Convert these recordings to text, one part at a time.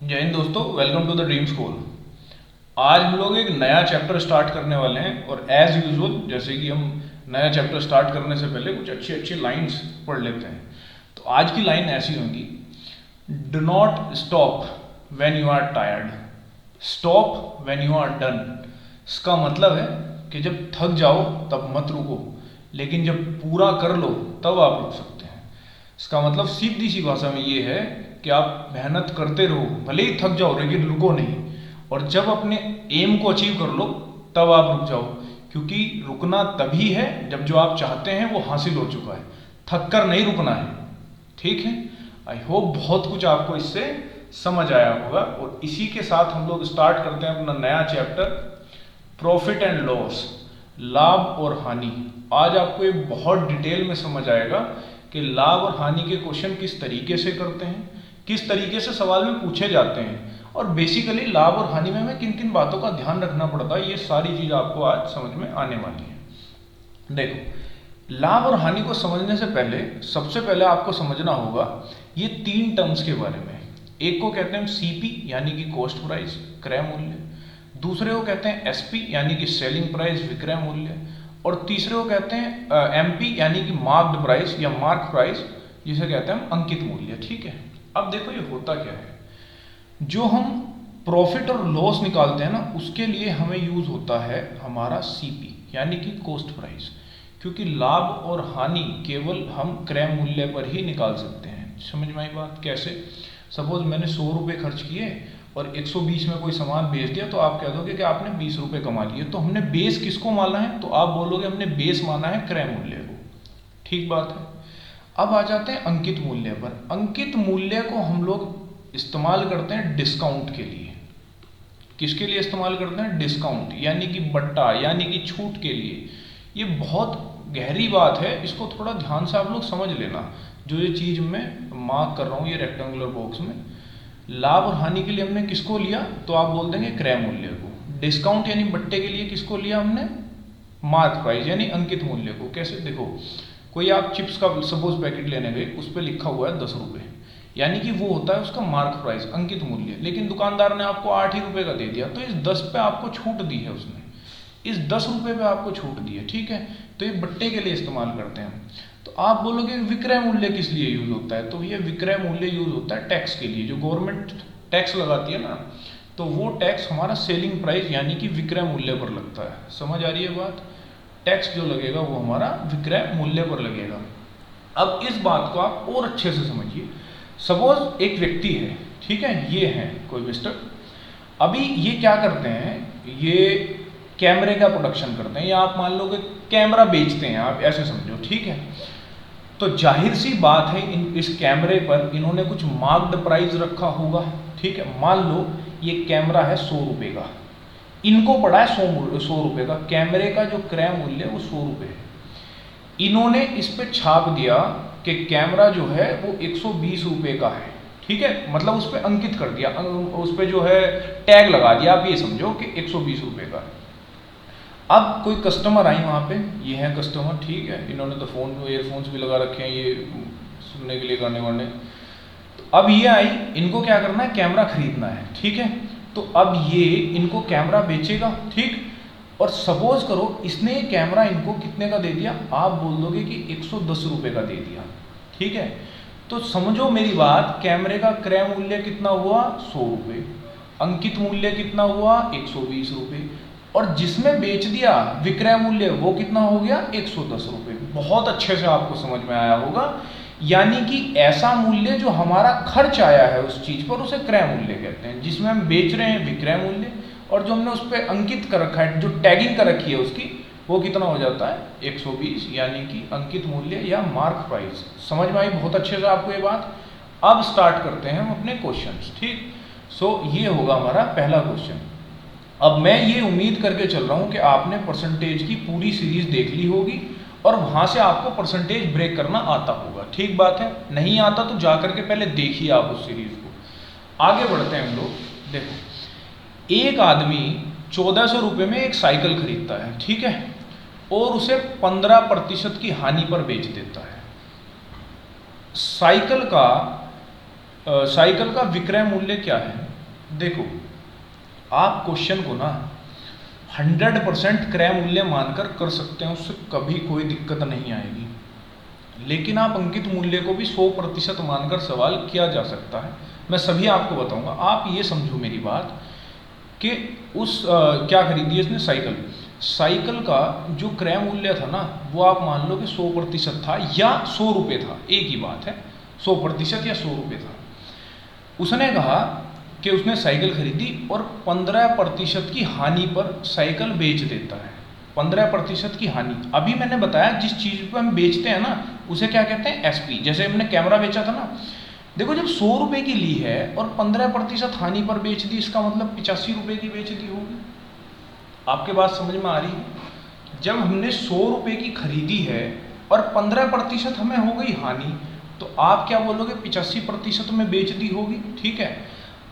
जय हिंद दोस्तों, welcome to the dream school. आज हम लोग एक नया चैप्टर स्टार्ट करने वाले हैं और एज यूजुअल जैसे कि हम नया चैप्टर स्टार्ट करने से पहले कुछ अच्छी अच्छी लाइंस पढ़ लेते हैं। तो आज की लाइन ऐसी होगी, do not stop when you are tired, stop when you are done. इसका मतलब है कि जब थक जाओ तब मत रुको, लेकिन जब पूरा कर लो तब आप रुक सकते हैं। इसका मतलब सीधी सी भाषा में ये है कि आप मेहनत करते रहो, भले ही थक जाओ लेकिन रुको नहीं। और जब अपने एम को अचीव कर लो तब आप रुक जाओ, क्योंकि रुकना तभी है जब जो आप चाहते हैं वो हासिल हो चुका है। थक कर नहीं रुकना है, ठीक है। आई होप बहुत कुछ आपको इससे समझ आया होगा। और इसी के साथ हम लोग स्टार्ट करते हैं अपना नया चैप्टर, प्रॉफिट एंड लॉस, लाभ और हानि। आज आपको ये बहुत डिटेल में समझ आएगा कि लाभ और हानि के क्वेश्चन किस तरीके से करते हैं, किस तरीके से सवाल में पूछे जाते हैं, और बेसिकली लाभ और हानि में हमें किन किन बातों का ध्यान रखना पड़ता है। ये सारी चीज आपको आज समझ में आने वाली है। देखो, लाभ और हानि को समझने से पहले सबसे पहले आपको समझना होगा ये तीन टर्म्स के बारे में। एक को कहते हैं सीपी यानी कि कॉस्ट प्राइस, क्रय मूल्य। दूसरे को कहते हैं एसपी यानी कि सेलिंग प्राइस, विक्रय मूल्य। और तीसरे को कहते हैं एमपी यानी कि मार्क्ड प्राइस या मार्क प्राइस, जिसे कहते हैं हम अंकित मूल्य, ठीक है। अब देखो ये होता क्या है, जो हम प्रॉफिट और लॉस निकालते हैं ना, उसके लिए हमें यूज होता है हमारा सीपी यानी कि कॉस्ट प्राइस, क्योंकि लाभ और हानि केवल हम क्रय मूल्य पर ही निकाल सकते हैं। समझ में आई बात? कैसे? सपोज मैंने 100 रुपये खर्च किए और 120 में कोई सामान बेच दिया, तो आप कह दोगे कि आपने 20 रुपये कमा लिए। तो हमने बेस किसको माना है? तो आप बोलोगे हमने बेस माना है क्रय मूल्य को, ठीक बात है। अब आ जाते हैं अंकित मूल्य पर। अंकित मूल्य को हम लोग इस्तेमाल करते हैं डिस्काउंट के लिए। किसके लिए इस्तेमाल करते हैं? डिस्काउंट यानी कि बट्टा यानी कि छूट के लिए। ये बहुत गहरी बात है, इसको थोड़ा ध्यान से आप लोग समझ लेना। जो ये चीज मैं मार्क कर रहा हूँ ये रेक्टेंगुलर बॉक्स में, लाभ और हानि के लिए हमने किसको लिया? तो आप बोल देंगे क्रय मूल्य को। डिस्काउंट यानी बट्टे के लिए किसको लिया हमने? मार्क प्राइस यानी अंकित मूल्य को। कैसे? देखो, कोई आप चिप्स का सपोज पैकेट लेने गए, उस पर लिखा हुआ है 10 रुपये, यानी कि वो होता है उसका मार्क प्राइस, अंकित मूल्य। लेकिन दुकानदार ने आपको 8 ही रुपये का दे दिया, तो इस 10 पे आपको छूट दी है उसने, इस 10 रुपये पे आपको छूट दी है, ठीक है। तो ये बट्टे के लिए इस्तेमाल करते हैं। तो आप बोलोगे विक्रय मूल्य किस लिए यूज होता है? तो ये विक्रय मूल्य यूज होता है टैक्स के लिए। जो गवर्नमेंट टैक्स लगाती है ना, तो वो टैक्स हमारा सेलिंग प्राइस यानी कि विक्रय मूल्य पर लगता है। समझ आ रही है बात? टैक्स जो लगेगा वो हमारा विक्रय मूल्य पर लगेगा। अब इस बात को आप और अच्छे से समझिए। सपोज एक व्यक्ति है, ठीक है, ये है कोई मिस्टर। अभी ये क्या करते हैं, ये कैमरे का प्रोडक्शन करते हैं, या आप मान लो कि कैमरा बेचते हैं, आप ऐसे समझो, ठीक है। तो जाहिर सी बात है इस कैमरे पर इन्होंने कुछ मार्क्ड प्राइस रखा होगा, ठीक है। मान लो ये कैमरा है 100 रुपये का, इनको पड़ा है 100 रुपये का। कैमरे का जो क्रय मूल्य वो 100 रुपये है। इन्होंने इस पे छाप दिया कि कैमरा जो है वो 120 रुपये का है, ठीक है। मतलब उस पर अंकित कर दिया, उस पर जो है टैग लगा दिया। आप ये समझो कि 120 रुपये का है। अब कोई कस्टमर आई वहाँ पे, ये है कस्टमर, ठीक है। इन्होंने तो फोन ईयरफोन्स भी लगा रखे हैं ये सुनने के लिए, गाने वाने। तो अब ये आई, इनको क्या करना है? कैमरा खरीदना है, ठीक है। तो अब ये इनको कैमरा बेचेगा, ठीक। और सपोज करो इसने कैमरा इनको कितने का दे दिया? आप बोल दोगे कि 110 रुपये का दे दिया, ठीक है। तो समझो मेरी बात, कैमरे का क्रय मूल्य कितना हुआ? 100 रुपये। अंकित मूल्य कितना हुआ? 120 रुपये। और जिसमें बेच दिया विक्रय मूल्य वो कितना हो गया? 110 रुपये। बहुत अच्छे से आपको समझ में आया होगा। यानी कि ऐसा मूल्य जो हमारा खर्च आया है उस चीज पर, उसे क्रय मूल्य कहते हैं। जिसमें हम बेच रहे हैं विक्रय मूल्य, और जो हमने उस पर अंकित कर रखा है, जो टैगिंग कर रखी है उसकी, वो कितना हो जाता है? 120, यानी कि अंकित मूल्य या मार्क प्राइस। समझ में आई बहुत अच्छे से आपको ये बात? अब स्टार्ट करते हैं हम अपने क्वेश्चंस, ठीक। सो ये होगा हमारा पहला क्वेश्चन। अब मैं ये उम्मीद करके चल रहा हूं कि आपने परसेंटेज की पूरी सीरीज देख ली होगी और वहां से आपको परसेंटेज ब्रेक करना आता होगा, ठीक बात है। नहीं आता तो जाकर के पहले देखिए आप उस सीरीज को। आगे बढ़ते हैं हम लोग। देखो, एक आदमी 1400 रुपये में एक साइकिल खरीदता है, ठीक है, और उसे 15% की हानि पर बेच देता है। साइकिल का विक्रय मूल्य क्या है? देखो, आप क्वेश्चन को ना 100% क्रय मूल्य मानकर कर सकते हैं, उससे कभी कोई दिक्कत नहीं आएगी। लेकिन आप अंकित मूल्य को भी 100% मानकर सवाल किया जा सकता है। मैं सभी आपको बताऊंगा। आप ये समझो मेरी बात कि क्या खरीदी है इसने, साइकिल। साइकिल का जो क्रय मूल्य था ना, वो आप मान लो कि 100% था या 100 रुपये था, एक ही बात है, 100% या 100 रुपये था। उसने कहा कि उसने साइकिल खरीदी और 15% की हानि पर साइकिल बेच देता है। 15% की हानि। अभी मैंने बताया जिस चीज़ पर हम बेचते हैं ना, उसे क्या कहते हैं, एसपी। जैसे हमने कैमरा बेचा था ना, देखो जब 100 रुपये की ली है और 15% हानि पर बेच दी, इसका मतलब 85 रुपये की बेच दी होगी। आपके बात समझ में आ रही है? जब हमने 100 रुपये की खरीदी है और 15% हमें हो गई हानि, तो आप क्या बोलोगे, 85% में बेच दी होगी। ठीक है।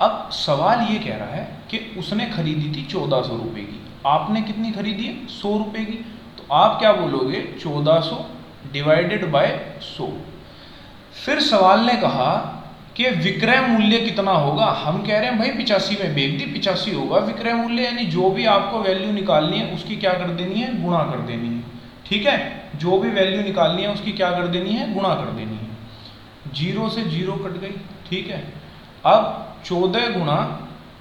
अब सवाल ये कह रहा है कि उसने खरीदी थी 1400 रुपये की, आपने कितनी खरीदी है, 100 रुपये की। तो आप क्या बोलोगे, 1400 डिवाइडेड बाय 100। फिर सवाल ने कहा कि विक्रय मूल्य कितना होगा। हम कह रहे हैं भाई 85 में बेच दी, 85 होगा विक्रय मूल्य, यानी जो भी आपको वैल्यू निकालनी है उसकी क्या कर देनी है, गुणा कर देनी है। ठीक है, जो भी वैल्यू निकालनी है उसकी क्या कर देनी है, गुणा कर देनी है। 0 से 0 कट गई। ठीक है। अब 14 गुणा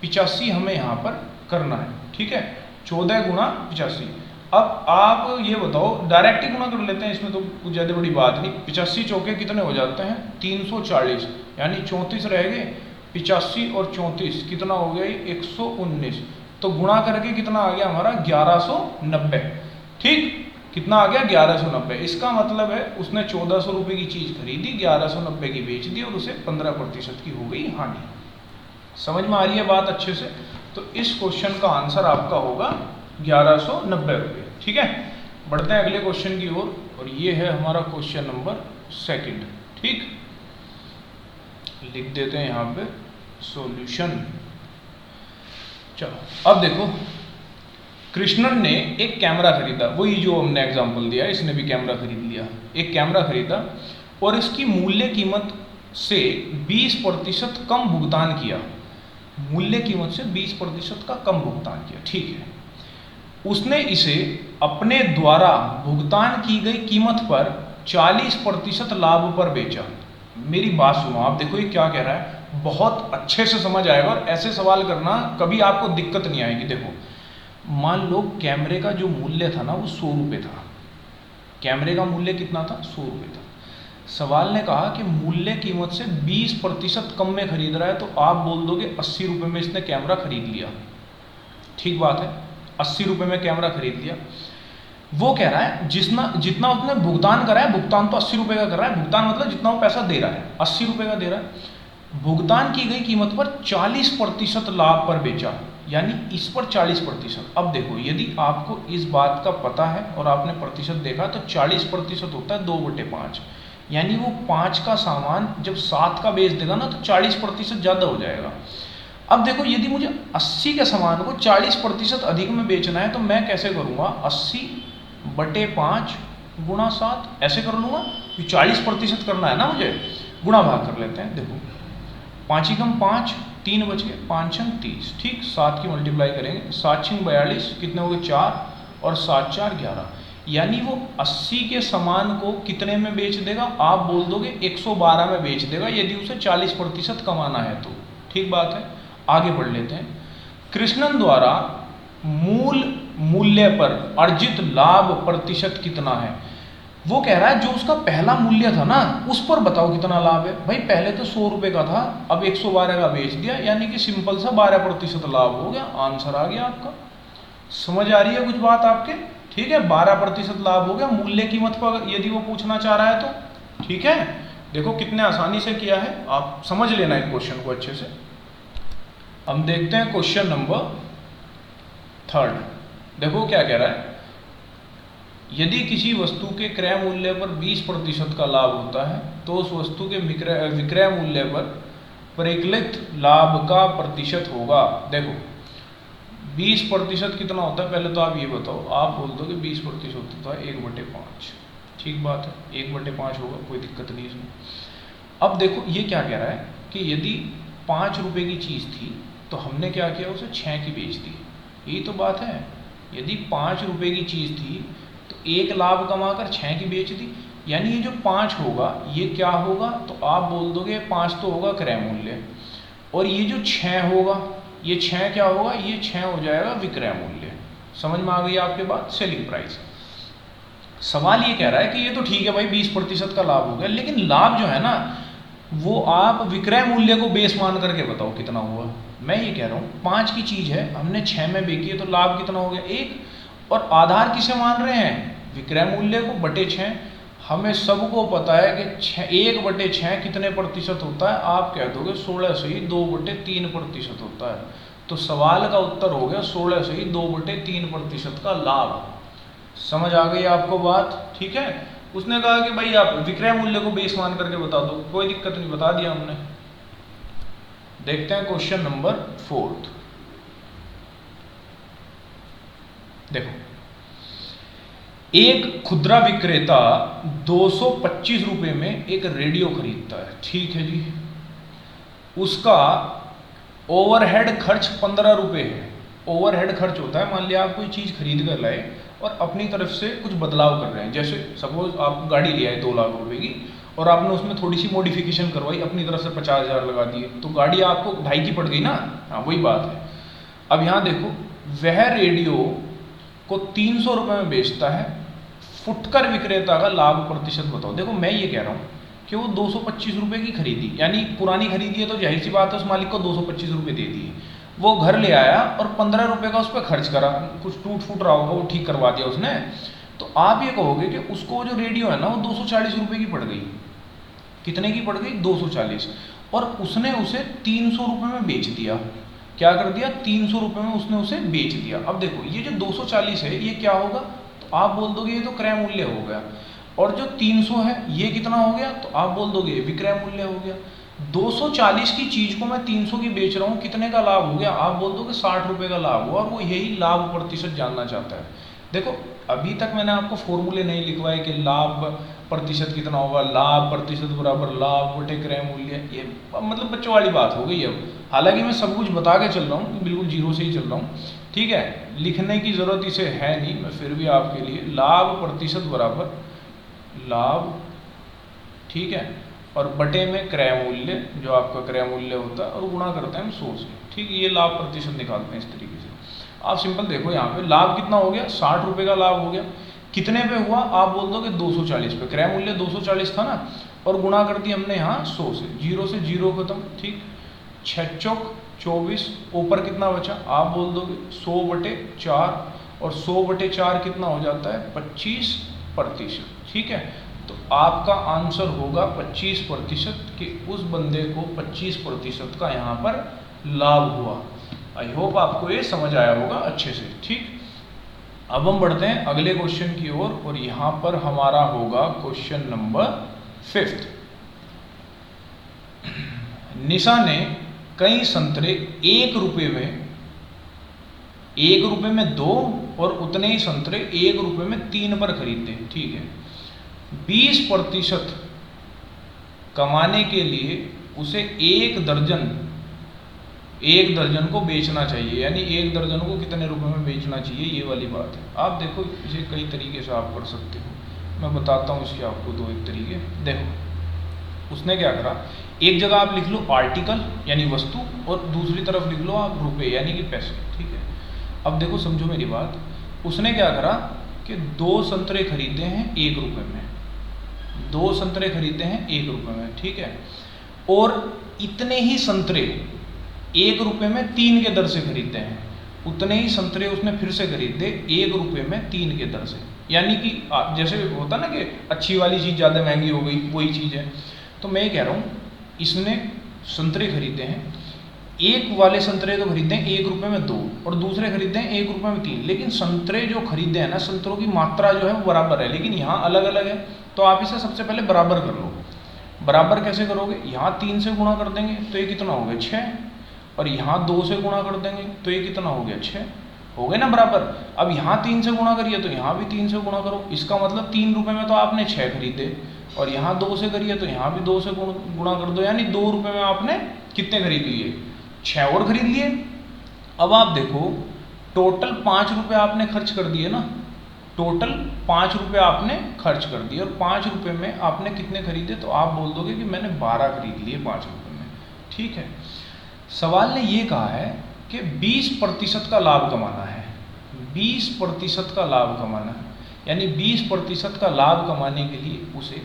85 हमें यहाँ पर करना है। ठीक है, 14 गुणा 85। अब आप ये बताओ, डायरेक्ट ही गुणा कर लेते हैं, इसमें तो कुछ ज़्यादा बड़ी बात नहीं। 85 चौके कितने हो जाते हैं, 340, यानी 34 रह गए। 85 और 34 कितना हो गया, 119। तो गुणा करके कितना आ गया हमारा, 1190। ठीक, कितना आ गया, 1190। इसका मतलब है उसने 1400 रुपये की चीज़ खरीदी, 1190 की बेच दी और उसे 15% की हो गई हानि। समझ में आ रही है बात अच्छे से? तो इस क्वेश्चन का आंसर आपका होगा 1190 रुपये। ठीक है, बढ़ते हैं अगले क्वेश्चन की ओर, और ये है हमारा क्वेश्चन नंबर 2। ठीक, लिख देते हैं यहाँ पे सॉल्यूशन। चलो, अब देखो, कृष्णन ने एक कैमरा खरीदा, वही जो हमने एग्जांपल दिया, इसने भी कैमरा खरीद लिया। एक कैमरा खरीदा और इसकी मूल्य कीमत से 20% कम भुगतान किया। मूल्य कीमत से 20% का कम भुगतान किया। ठीक है। उसने इसे अपने द्वारा भुगतान की गई कीमत पर 40% लाभ पर बेचा। मेरी बात सुनो, आप देखो ये क्या कह रहा है, बहुत अच्छे से समझ आएगा और ऐसे सवाल करना कभी आपको दिक्कत नहीं आएगी। देखो, मान लो कैमरे का जो मूल्य था ना, वो 100 रुपये था। कैमरे का मूल्य कितना था, 100 रुपये था। सवाल ने कहा कि मूल्य कीमत से 20% कम में खरीद रहा है, तो आप बोल दोगे 80 रुपये में इसने कैमरा खरीद लिया। ठीक बात है, 80 रुपये में कैमरा खरीद लिया। वो कह रहा है जितना उसने भुगतान करा है, भुगतान तो 80 रुपये का कर रहा है, भुगतान मतलब जितना वो पैसा दे रहा है 80 रुपये का दे रहा है। भुगतान की गई कीमत पर 40% लाभ पर बेचा, यानी इस पर 40%। अब देखो, यदि आपको इस बात का पता है और आपने प्रतिशत देखा, तो 40% होता है 2/5, यानी वो 5 का सामान जब 7 का बेच देगा ना, तो 40% ज़्यादा हो जाएगा। अब देखो, यदि मुझे 80 के सामान को 40% अधिक में बेचना है, तो मैं कैसे करूँगा, 80/5 गुणा 7 ऐसे कर लूँगा। 40% करना है ना मुझे, गुणा भाग कर लेते हैं। देखो, 5 ही कम 5, 3 बच गए, 5 छंग 30। ठीक, 7 की मल्टीप्लाई करेंगे, 7 छंग 42, कितने हो गए 4, और 7 4 11, यानी वो 80 के सामान को कितने में बेच देगा, आप बोल दोगे 112 में बेच देगा, यदि उसे 40% कमाना है तो। ठीक बात है, आगे बढ़ लेते हैं। कृष्णन द्वारा मूल मूल्य पर अर्जित लाभ प्रतिशत कितना है। वो कह रहा है जो उसका पहला मूल्य था ना, उस पर बताओ कितना लाभ है। भाई पहले तो 100 रुपये का था, अब 112 का बेच दिया, यानी कि सिंपल सा 12% लाभ हो गया। आंसर आ गया आपका। समझ आ रही है कुछ बात आपके? ठीक है, 12% लाभ हो गया मूल्य कीमत पर, यदि वो पूछना चाह रहा है तो। ठीक है, देखो कितने आसानी से किया है, आप समझ लेना इस क्वेश्चन को अच्छे से। हम देखते हैं क्वेश्चन नंबर 3। देखो क्या कह रहा है, यदि किसी वस्तु के क्रय मूल्य पर 20% का लाभ होता है, तो उस वस्तु के विक्रय मूल्य पर परिकलित लाभ का प्रतिशत होगा। देखो 20% कितना होता है, पहले तो आप ये बताओ। आप बोल दो कि 20% होता है 1/5। ठीक बात है, 1/5 होगा, कोई दिक्कत नहीं इसमें। अब देखो ये क्या कह रहा है कि यदि 5 रुपये की चीज़ थी तो हमने क्या किया, उसे 6 की बेच दी। यही तो बात है। यदि 5 रुपये की चीज़ थी तो 1 लाभ कमाकर 6 की बेच दी, यानी ये जो 5 होगा ये क्या होगा, तो आप बोल दोगे 5 तो होगा क्रय मूल्य, और ये जो 6 होगा, ये 6 क्या होगा, ये 6 हो जाएगा विक्रय मूल्य। समझ में आ गई आपके बात, सेलिंग प्राइस। सवाल ये कह रहा है कि ये तो ठीक है भाई 20% का लाभ हो गया, लेकिन लाभ जो है ना वो आप विक्रय मूल्य को बेस मान करके बताओ कितना हुआ। मैं ये कह रहा हूँ 5 की चीज़ है, हमने 6 में बेची है, तो लाभ कितना हो गया 1, और आधार किसे मान रहे हैं, विक्रय मूल्य को बटे 6। हमें सबको पता है कि 1/6 कितने प्रतिशत होता है, आप कह दोगे 16 से ही 2/3% होता है। तो सवाल का उत्तर हो गया 16 से ही 2/3% का लाभ। समझ आ गई आपको बात, ठीक है। उसने कहा कि भाई आप विक्रय मूल्य को बेस मान करके बता दो, कोई दिक्कत नहीं, बता दिया हमने। देखते हैं क्वेश्चन नंबर 4। देखो, एक खुदरा विक्रेता 225 रुपए में एक रेडियो खरीदता है, ठीक है जी। उसका ओवरहेड खर्च 15 रुपए है। ओवरहेड खर्च होता है, मान लिया आप कोई चीज़ खरीद कर लाए और अपनी तरफ से कुछ बदलाव कर रहे हैं, जैसे सपोज आप गाड़ी ले आए 2 लाख रुपए की और आपने उसमें थोड़ी सी मॉडिफिकेशन करवाई, अपनी तरफ से 50,000 लगा दिए, तो गाड़ी आपको 2.5 की पड़ गई ना। हाँ, वही बात है। अब यहाँ देखो, वह रेडियो को 300 रुपये में बेचता है, फुटकर विक्रेता का लाभ प्रतिशत बताओ। देखो मैं ये कह रहा हूँ कि वो 225 रुपये की खरीदी, यानी पुरानी खरीदी है तो जाहिर सी बात है उस मालिक को 225 रुपये दे दिए। वो घर ले आया और 15 रुपये का उस पर खर्च करा, कुछ टूट फूट रहा होगा वो ठीक करवा दिया उसने। तो आप ये कहोगे कि उसको जो रेडियो है ना वो 240 रुपये की पड़ गई। कितने की पड़ गई, 240, और उसने उसे 300 रुपये में बेच दिया। क्या कर दिया, 300 रुपये में उसने उसे बेच दिया। अब देखो ये जो 240 है ये क्या होगा, तो आप बोल दोगे ये तो क्रय मूल्य हो गया, और जो 300 है ये कितना हो गया, तो आप बोल दोगे विक्रय मूल्य हो गया। 240 की चीज को मैं 300 की बेच रहा हूँ, कितने का लाभ हो गया, आप बोल दोगे 60 रुपये का लाभ हुआ, और वो यही लाभ प्रतिशत जानना चाहता है। देखो अभी तक मैंने आपको फॉर्मूले नहीं लिखवाए कि लाभ प्रतिशत कितना होगा, लाभ प्रतिशत बराबर लाभ बटे क्रय मूल्य, ये मतलब बच्चों वाली बात हो गई। अब हालांकि मैं सब कुछ बता के चल रहा हूँ, बिल्कुल जीरो से ही चल रहा हूँ, ठीक है। लिखने की ज़रूरत इसे है नहीं, मैं फिर भी आपके लिए लाभ प्रतिशत बराबर लाभ, ठीक है, और बटे में क्रय मूल्य, जो आपका क्रय मूल्य होता है, और गुणा करते हैं हम 100 से, ठीक है। ये लाभ प्रतिशत निकालते हैं इस तरीके से। आप सिंपल देखो यहाँ पे लाभ कितना हो गया, 60 रुपये का लाभ हो गया। कितने पे हुआ, आप बोल दोगे 240 पे, क्रय मूल्य 240 था ना, और गुणा कर दी हमने यहाँ 100 से, 0 से 0 खत्म, ठीक। 6 चौक 24, ऊपर कितना बचा, आप बोल दोगे 100/4, और 100/4 कितना हो जाता है 25%, ठीक है। तो आपका आंसर होगा 25%, कि उस बंदे को 25% का यहाँ पर लाभ हुआ। आई होप आपको ये समझ आया होगा अच्छे से, ठीक। अब हम बढ़ते हैं अगले क्वेश्चन की ओर, और यहाँ पर हमारा होगा क्वेश्चन नंबर 5। निशा ने कई संतरे 1 रुपये में 2 और उतने ही संतरे 1 रुपये में 3 पर खरीदे, ठीक है। 20% कमाने के लिए उसे एक दर्जन को बेचना चाहिए, यानी 1 दर्जन को कितने रुपए में बेचना चाहिए, ये वाली बात है। आप देखो इसे कई तरीके से आप कर सकते हो, मैं बताता हूँ इसके आपको 2-1 तरीके। देखो उसने क्या करा, एक जगह आप लिख लो आर्टिकल यानी वस्तु, और दूसरी तरफ लिख लो आप रुपए यानी कि पैसे, ठीक है। अब देखो समझो मेरी बात, उसने क्या करा कि 2 संतरे खरीदे हैं 1 रुपये में, 2 संतरे खरीदे हैं 1 रुपये में, ठीक है। और इतने ही संतरे 1 रुपये में 3 के दर से खरीदते हैं, उतने ही संतरे उसने फिर से खरीदे 1 रुपये में 3 के दर से। यानी कि जैसे होता ना कि अच्छी वाली चीज़ ज़्यादा महंगी हो गई, वही चीज़ है। तो मैं ये कह रहा हूँ इसने संतरे खरीदे हैं, एक वाले संतरे तो खरीदे हैं 1 रुपये में 2, और दूसरे खरीदे हैं 1 रुपये में 3। लेकिन संतरे जो खरीदे हैं ना, संतरों की मात्रा जो है वो बराबर है, लेकिन यहाँ अलग अलग है। तो आप इसे सबसे पहले बराबर कर लो। बराबर कैसे करोगे, यहाँ 3 से गुणा कर देंगे तो ये कितना हो गया 6, और यहाँ 2 से गुणा कर देंगे तो ये कितना हो गया 6, हो गए ना बराबर। अब यहाँ 3 से गुणा करिए तो यहाँ भी 3 से गुणा करो, इसका मतलब 3 रुपये में तो आपने 6 खरीदे, और यहाँ 2 से करिए तो यहाँ भी 2 से गुणा कर दो, यानी 2 रुपये में आपने कितने खरीद लिए, 6 और खरीद लिए। अब आप देखो टोटल 5 रुपये आपने खर्च कर दिए ना, टोटल 5 रुपये आपने खर्च कर दिए, और 5 रुपये में आपने कितने खरीदे, तो आप बोल दोगे कि मैंने 12 खरीद लिए 5 रुपये में। ठीक है, सवाल ने ये कहा है कि 20% का लाभ कमाना है, 20% का लाभ कमाना है, यानी 20% का लाभ कमाने के लिए उसे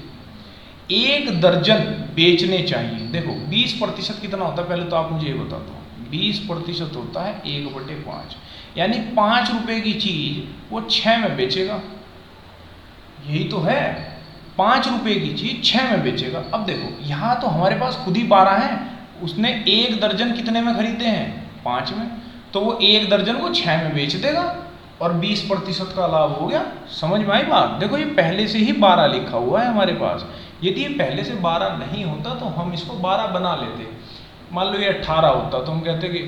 1 दर्जन बेचने चाहिए। देखो 20% कितना होता है, पहले तो आप मुझे ये बता दो। 20% होता है 1/5, यानी 5 रुपये की चीज़ वो 6 में बेचेगा, यही तो है। 5 रुपये की चीज़ 6 में बेचेगा। अब देखो यहाँ तो हमारे पास खुद ही 12 हैं, उसने 1 दर्जन कितने में खरीदे हैं, 5 में, तो वो 1 दर्जन को 6 में बेच देगा और 20% का लाभ हो गया। समझ में आई बात? देखो ये पहले से ही 12 लिखा हुआ है हमारे पास, यदि ये पहले से 12 नहीं होता तो हम इसको 12 बना लेते। मान लो ये 18 होता तो हम कहते कि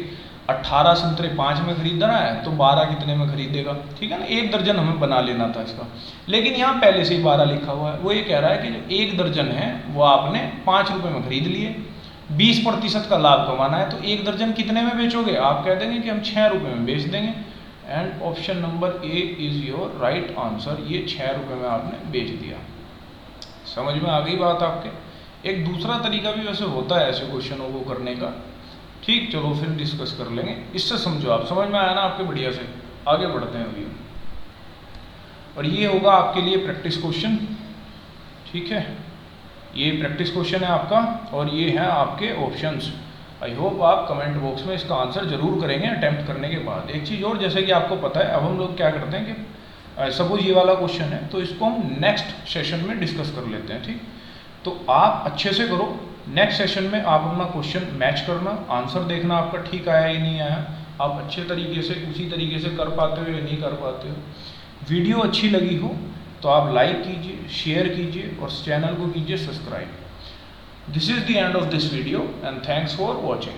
18 संतरे 5 में खरीद रहा है तो 12 कितने में खरीदेगा, ठीक है ना, 1 दर्जन हमें बना लेना था इसका। लेकिन यहाँ पहले से ही 12 लिखा हुआ है, वो ये कह रहा है कि जो 1 दर्जन है वो आपने 5 रुपये में खरीद लिए, 20% का लाभ कमाना है, तो 1 दर्जन कितने में बेचोगे, आप कह देंगे कि हम 6 रुपये में बेच देंगे। And option number A is your right answer, ये 6 रुपये में आपने बेच दिया। समझ में आ गई बात आपके? एक दूसरा तरीका भी वैसे होता है ऐसे क्वेश्चनों को करने का, ठीक, चलो फिर डिस्कस कर लेंगे। इससे समझो, आप समझ में आया ना आपके, बढ़िया से आगे बढ़ते हैं अभी। और ये होगा आपके लिए प्रैक्टिस क्वेश्चन, ठीक है, ये प्रैक्टिस क्वेश्चन है आपका, और ये है आपके ऑप्शंस। आई होप आप कमेंट बॉक्स में इसका आंसर जरूर करेंगे अटैम्प्ट करने के बाद। एक चीज़ और, जैसे कि आपको पता है, अब हम लोग क्या करते हैं कि सपोज ये वाला क्वेश्चन है तो इसको हम नेक्स्ट सेशन में डिस्कस कर लेते हैं, ठीक। तो आप अच्छे से करो, नेक्स्ट सेशन में आप अपना क्वेश्चन मैच करना, आंसर देखना आपका ठीक आया या नहीं आया, आप अच्छे तरीके से उसी तरीके से कर पाते हो या नहीं कर पाते हो। वीडियो अच्छी लगी हो तो आप लाइक कीजिए, शेयर कीजिए और चैनल को कीजिए subscribe. This is the end of this video and thanks for watching.